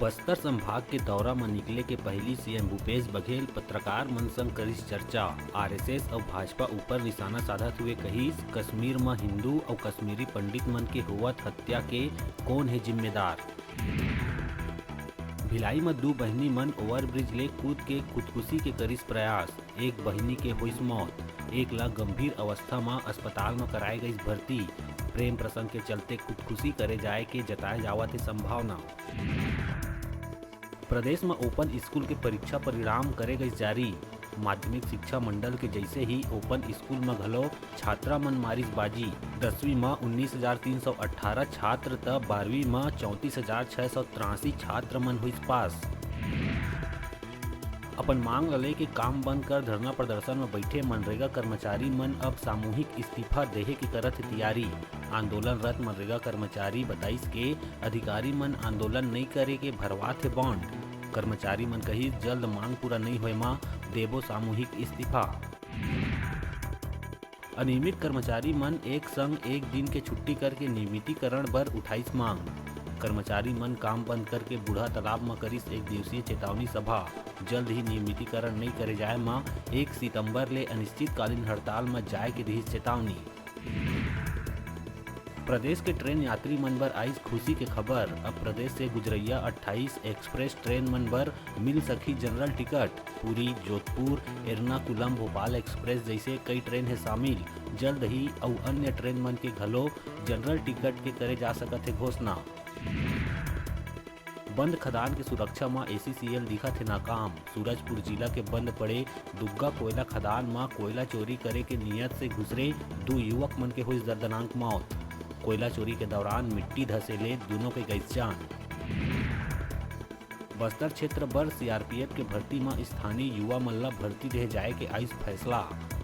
बस्तर संभाग के दौरा में निकले के पहली सीएम भूपेश बघेल पत्रकार मन संग करिस चर्चा। आरएसएस और भाजपा ऊपर निशाना साधत हुए कहिस कश्मीर में हिंदू और कश्मीरी पंडित मन के होवत हत्या के कौन है जिम्मेदार। भिलाई में दो बहिनी मन ओवरब्रिज ले कूद के खुदकुशी के करिस प्रयास। एक बहिनी के हुई मौत, एक ला गंभीर अवस्था में अस्पताल में कराए गई भर्ती। प्रेम प्रसंग के चलते खुदकुशी करे जाए के जताए जावत है संभावना। प्रदेश में ओपन स्कूल के परीक्षा परिणाम करे गई जारी। माध्यमिक शिक्षा मंडल के जैसे ही ओपन स्कूल में घलो छात्रा मन मारिस बाजी। 10वीं में 19,318 छात्र त 12वीं में 34,683 छात्र मन हुई पास। अपन मांग लले के काम बंद कर धरना प्रदर्शन में बैठे मनरेगा कर्मचारी मन अब सामूहिक इस्तीफा देहे की करत तैयारी। आंदोलनरत मनरेगा कर्मचारी बताइस के अधिकारी मन आंदोलन नहीं करे के भरवात है बॉन्ड। कर्मचारी मन कही जल्द मांग पूरा नहीं होए मां देबो सामूहिक इस्तीफा। अनियमित कर्मचारी मन एक संग एक दिन के छुट्टी करके नियमितीकरण बर उठाइस मांग। कर्मचारी मन काम बंद करके बूढ़ा तालाब में करिस एक दिवसीय चेतावनी सभा। जल्द ही नियमितीकरण नहीं करे जाए मां 1 सितंबर ले अनिश्चितकालीन हड़ताल में जाए के रही चेतावनी। प्रदेश के ट्रेन यात्री मन बर आई खुशी के खबर। अब प्रदेश से गुजरैया 28 एक्सप्रेस ट्रेन मन बर मिल सकी general ticket. Puri, Jodhpur, Ernakulam, Bhopal express जैसे कई ट्रेन है शामिल। जल्द ही और अन्य ट्रेन मन के घलो जनरल टिकट के करे जा सकत है घोषणा। बंद खदान के सुरक्षा में ACCL दिखत है नाकाम। सूरजपुर जिला के बंद पड़े दुग्गा कोयला खदान में कोयला चोरी करे के नियत से घुसरे 2 युवक मन के हुई दर्दनाक मौत। कोयला चोरी के दौरान मिट्टी धसेले दोनों के गई जान। बस्तर क्षेत्र बर CRPF के भर्ती में स्थानीय युवा मन ला भर्ती रह जाए के आइस फैसला।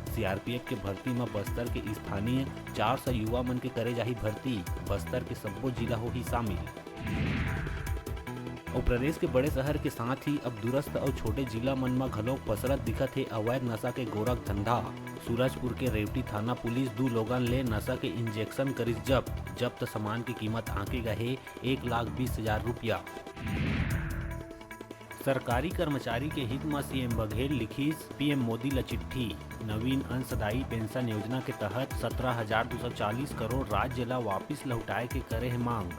CRPF के भर्ती में बस्तर के स्थानीय 400 युवा मन के करे जाही भर्ती। बस्तर के सब्बो जिला हो ही शामिल। और प्रदेश के बड़े शहर के साथ ही अब दूरस्थ और छोटे जिला मन में घलो पसरत दिखत है अवैध नशा के गोरख धंधा। सूरजपुर के रेवटी थाना पुलिस 2 लोगन ले नशा के इंजेक्शन करिस जब्त सामान की कीमत आंके गए 1,20,000 रुपया। सरकारी कर्मचारी के हित में सीएम बघेल लिखिस PM मोदी ला चिट्ठी। नवीन अंशदायी पेंशन योजना के तहत 17,240 करोड़ राज्य ला वापिस लौटाए के करे है मांग।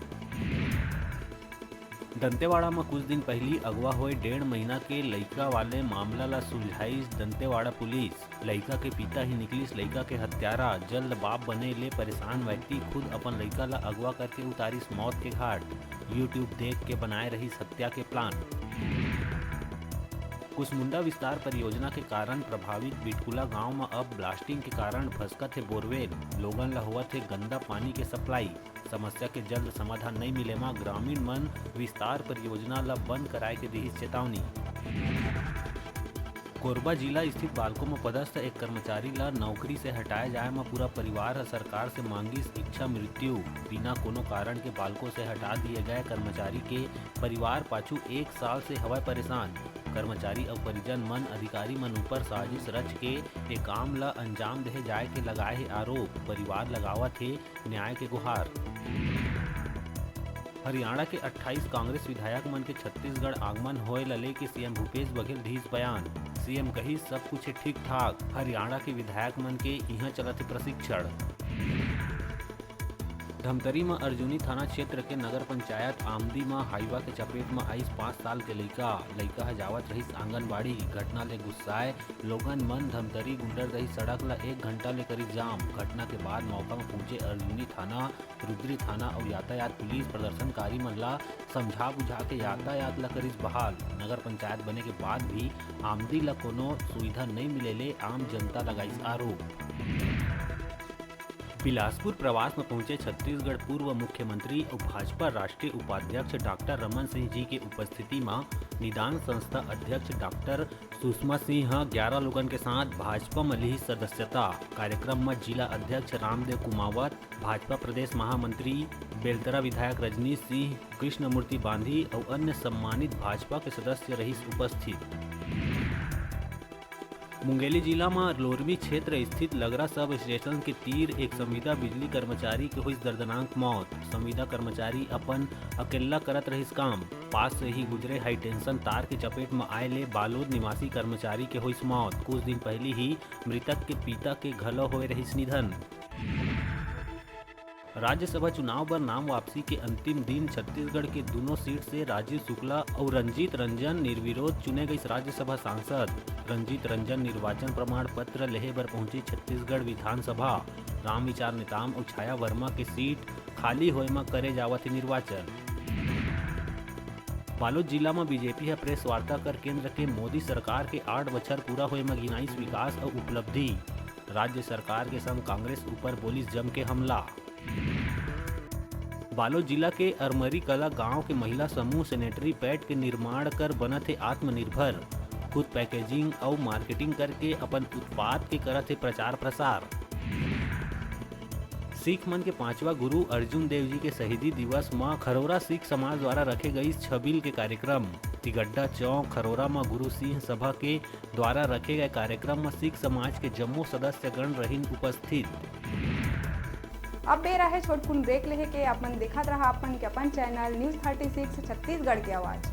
दंतेवाड़ा में कुछ दिन पहली अगवा हुए 1.5 महीना के लइका वाले मामला ला सुलझाइस दंतेवाड़ा पुलिस। लइका के पिता ही निकलिस लइका के हत्यारा। जल्द बाप बने ले परेशान व्यक्ति खुद अपन लइका ला अगवा करके उतारिस मौत के घाट। YouTube देख के बनाए रही हत्या के प्लान। कुसमुंडा विस्तार परियोजना के कारण प्रभावित बिटकुला गांव में अब ब्लास्टिंग के कारण फसकत है बोरवेल। लोगन ला हुआ थे गंदा पानी के सप्लाई। समस्या के जल्द समाधान नहीं मिले में ग्रामीण मन विस्तार परियोजना ला बंद कराए के दी चेतावनी। कोरबा जिला स्थित बालको में पदस्थ एक कर्मचारी ला नौकरी से हटाए जाए में पूरा परिवार सरकार से मांगी इच्छा मृत्यु। बिना कोनो कारण के बालको से हटा दिए गए कर्मचारी के परिवार पाछू 1 साल से हवा परेशान। कर्मचारी और परिजन मन अधिकारी मन ऊपर साजिश रच के एक काम ला अंजाम दे जाए के लगाए है आरोप। परिवार लगावत है न्याय के गुहार। हरियाणा के 28 कांग्रेस विधायक मन के छत्तीसगढ़ आगमन होए लले के सीएम भूपेश बघेल धीस बयान। सीएम कही सब कुछ ठीक ठाक। हरियाणा के विधायक मन के यहाँ चलत प्रशिक्षण। धमतरी में अर्जुनी थाना क्षेत्र के नगर पंचायत आमदी में हाईवा के चपेट में आइस 5 साल के लइका जावत रहीस आंगनबाड़ी। घटना ले गुस्साए लोगन मन धमतरी गुंडरदही सड़क ला 1 घंटा ले करी जाम। घटना के बाद मौका में पहुंचे अर्जुनी थाना, रुद्री थाना और यातायात पुलिस प्रदर्शनकारी मन ला समझा बुझा के यातायात ला करिस बहाल। नगर पंचायत बने के बाद भी आमदी ला कोनो सुविधा नहीं मिलेले आम जनता लगाइस आरोप। बिलासपुर प्रवास में पहुंचे छत्तीसगढ़ पूर्व मुख्यमंत्री और भाजपा राष्ट्रीय उपाध्यक्ष डॉक्टर रमन सिंह जी के उपस्थिति में निदान संस्था अध्यक्ष डॉक्टर सुषमा सिंह 11 लोगन के साथ भाजपा में ली सदस्यता। कार्यक्रम में जिला अध्यक्ष रामदेव कुमावत, भाजपा प्रदेश महामंत्री बेलतरा विधायक रजनीश सिंह, कृष्णमूर्ति बांधी और अन्य सम्मानित भाजपा के सदस्य रही उपस्थित। मुंगेली जिला में लोरमी क्षेत्र स्थित लगरा सब स्टेशन के तीर एक संविदा बिजली कर्मचारी के हुई दर्दनाक मौत। संविदा कर्मचारी अपन अकेला करत रहिस काम, पास से ही गुजरे हाई टेंशन तार के चपेट में आए ले बालोद निवासी कर्मचारी के हुई मौत। कुछ दिन पहले ही मृतक के पिता के घलो होए रहिस निधन। राज्यसभा चुनाव पर नाम वापसी के अंतिम दिन छत्तीसगढ़ के दोनों सीट से राजीव शुक्ला और रंजीत रंजन निर्विरोध चुने गए राज्यसभा सांसद। रंजीत रंजन निर्वाचन प्रमाण पत्र लेहे बर पहुंची छत्तीसगढ़ विधानसभा। राम विचार नेताम और छाया वर्मा के सीट खाली होए में करे जावत है निर्वाचन। बालोद जिला में बीजेपी है प्रेस वार्ता कर केंद्र के मोदी सरकार के 8 बछर पूरा होए में गिनाइस विकास और उपलब्धि। राज्य सरकार के संग कांग्रेस ऊपर पुलिस जम के हमला। बालोद जिला के अरमरी कला गांव के महिला समूह सैनिटरी पैड के निर्माण कर बनत है आत्मनिर्भर। खुद पैकेजिंग और मार्केटिंग करके अपन उत्पाद के करत है प्रचार प्रसार। सिख मन के 5वां गुरु अर्जुन देव जी के शहीदी दिवस में खरोरा सिख समाज द्वारा रखे गई छबिल के कार्यक्रम। तिगड्डा चौक खरोरा में गुरु सिंह सभा के द्वारा रखे गए कार्यक्रम में सिख समाज के जम्मू सदस्यगण रहिन उपस्थित। अब बेरा है छोटकुन ब्रेक लेहे के अपन देखत रहा अपन चैनल न्यूज़ 36 छत्तीसगढ़ की आवाज़।